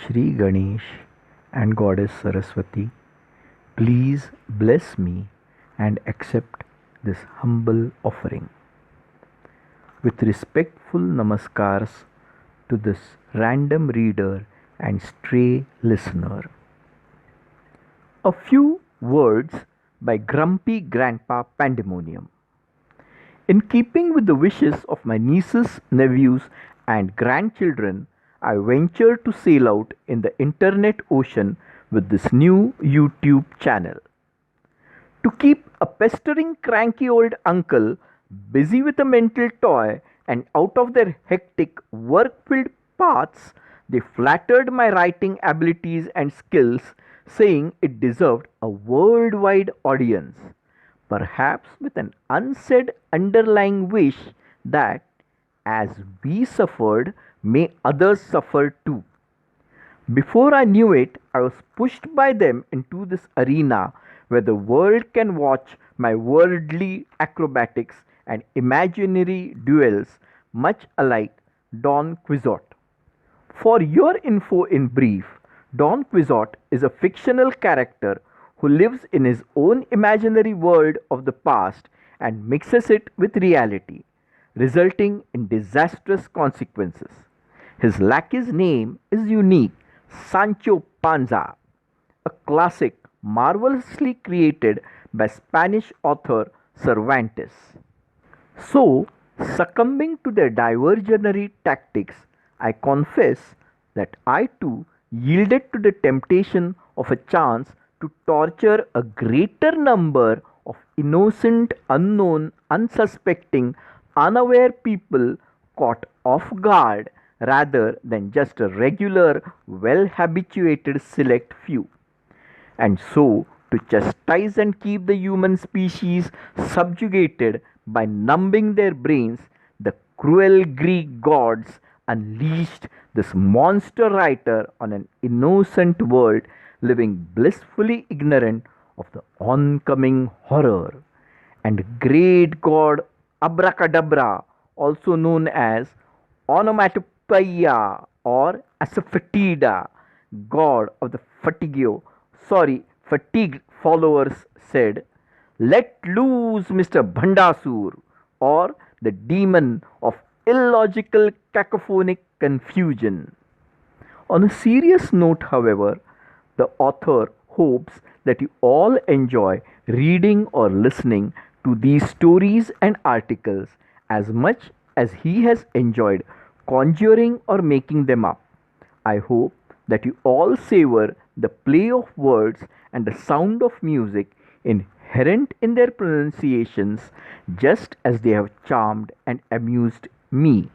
Shri Ganesh and Goddess Saraswati, please bless me and accept this humble offering. With respectful namaskars to this random reader and stray listener. A few words by Grumpy Grandpa Pandemonium. In keeping with the wishes of my nieces, nephews, and grandchildren, I venture to sail out in the internet ocean with this new YouTube channel. To keep a pestering cranky old uncle busy with a mental toy and out of their hectic work filled paths, they flattered my writing abilities and skills, saying it deserved a worldwide audience, perhaps with an unsaid underlying wish that, as we suffered, may others suffer too. Before I knew it, I was pushed by them into this arena where the world can watch my worldly acrobatics and imaginary duels, much alike Don Quixote. For your info in brief, Don Quixote is a fictional character who lives in his own imaginary world of the past and mixes it with reality, resulting in disastrous consequences. His lackey's name is unique, Sancho Panza, a classic marvelously created by Spanish author Cervantes. So, succumbing to their diversionary tactics, I confess that I too yielded to the temptation of a chance to torture a greater number of innocent, unknown, unsuspecting, unaware people caught off guard rather than just a regular, well habituated select few. And so, to chastise and keep the human species subjugated by numbing their brains, the cruel Greek gods unleashed this monster writer on an innocent world living blissfully ignorant of the oncoming horror. And great god Abracadabra, also known as Onomatopoeia or Asafoetida, god of the fatigued followers said, "Let loose Mr. Bhandasur," or the demon of illogical cacophonic confusion. On a serious note, however, the author hopes that you all enjoy reading or listening to these stories and articles as much as he has enjoyed conjuring or making them up. I hope that you all savor the play of words and the sound of music inherent in their pronunciations just as they have charmed and amused me.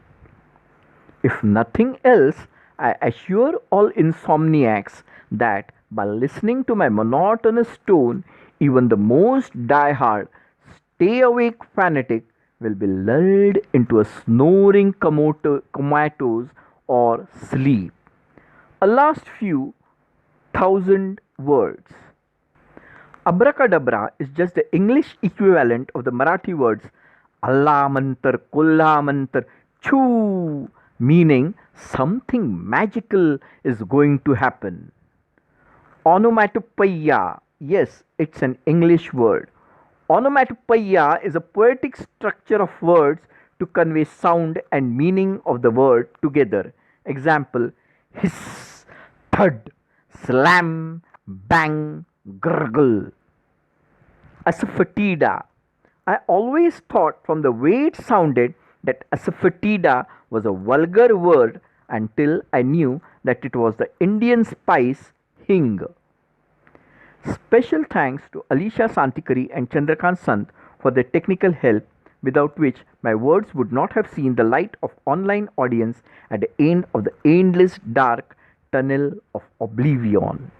If nothing else, I assure all insomniacs that by listening to my monotonous tone, even the most die-hard, stay awake fanatic will be lulled into a snoring comatose or sleep. A last few thousand words. Abracadabra is just the English equivalent of the Marathi words Allah mantar, Kulla mantar, Choo, meaning something magical is going to happen. Onomatopoeia, yes, it's an English word. Onomatopoeia is a poetic structure of words to convey sound and meaning of the word together. Example: hiss, thud, slam, bang, gurgle. Asafoetida. I always thought from the way it sounded that asafoetida was a vulgar word until I knew that it was the Indian spice hing. Special thanks to Alisha Santikari and Chandrakant Sant for their technical help, without which my words would not have seen the light of online audience at the end of the endless dark tunnel of oblivion.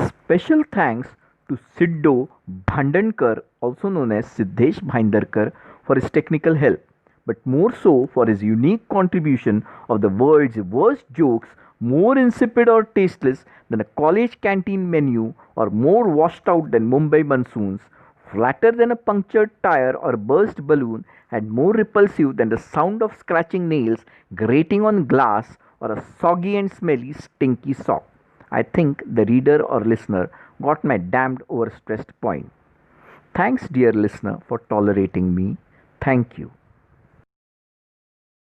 Special thanks to Siddo Bhandankar, also known as Siddhesh Bhandarkar, for his technical help, but more so for his unique contribution of the world's worst jokes, more insipid or tasteless than a college canteen menu, or more washed out than Mumbai monsoons, flatter than a punctured tire or burst balloon, and more repulsive than the sound of scratching nails grating on glass, or a soggy and smelly, stinky sock. I think the reader or listener got my damned overstressed point. Thanks, dear listener, for tolerating me. Thank you.